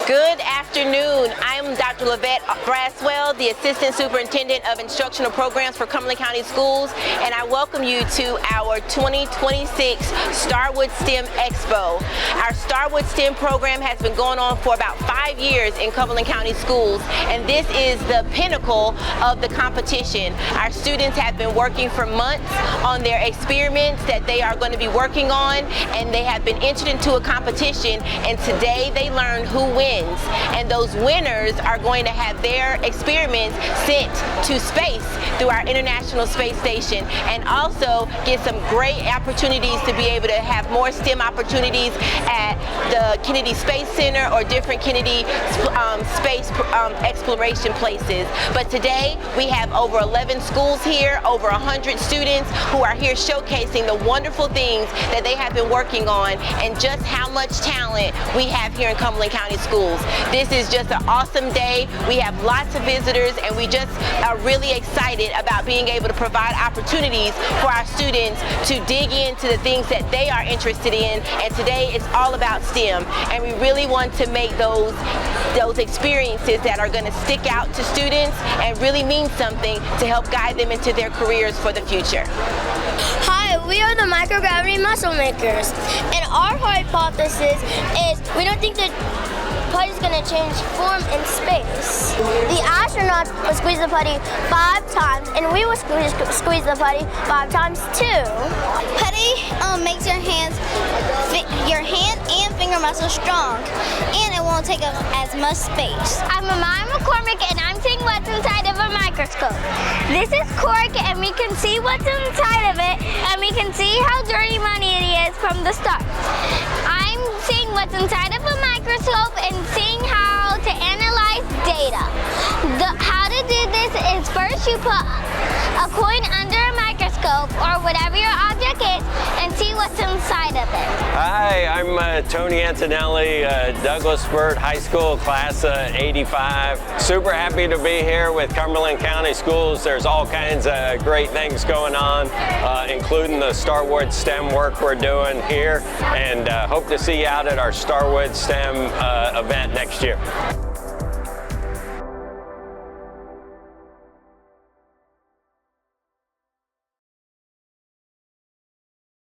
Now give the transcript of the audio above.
Good afternoon. I'm Dr. Lavette Braswell, the Assistant Superintendent of Instructional Programs for Cumberland County Schools, and I welcome you to our 2026 STARward STEM Expo. Our STARward STEM program has been going on for about 5 years in Cumberland County Schools, and this is the pinnacle of the competition. Our students have been working for months on their experiments that they are going to be working on, and they have been entered into a competition, and today they learn who wins. And those winners are going to have their experiments sent to space through our International Space Station, and also get some great opportunities to be able to have more STEM opportunities at the Kennedy Space Center or different Kennedy space exploration places. But today we have over 11 schools here, over 100 students who are here showcasing the wonderful things that they have been working on and just how much talent we have here in Cumberland County Schools. This is just an awesome day. We have lots of visitors, and we just are really excited about being able to provide opportunities for our students to dig into the things that they are interested in. And today it's all about STEM, and we really want to make those experiences that are going to stick out to students and really mean something to help guide them into their careers for the future. Hi, we are the microgravity muscle makers, and our hypothesis is we don't think that putty is going to change form in space. The astronauts will squeeze the putty 5 times, and we will squeeze the putty 5 times too. Putty makes your hand and finger muscles strong, and it won't take up as much space. I'm Amaya McCormick, and I'm seeing what's inside of a microscope. This is cork, and we can see what's inside of it, and we can see how dirty money it is from the start. I'm seeing what's inside of a microscope and seeing how to analyze data. How to do this is first you put a coin under a microscope or whatever your object is and see what's inside of it. Hi, I'm Tony Antonelli, Douglas Burt High School class of '85. Super happy to be here with Cumberland County Schools. There's all kinds of great things going on, including the STARward STEM work we're doing here, and hope to see you out at our STARward STEM event next year.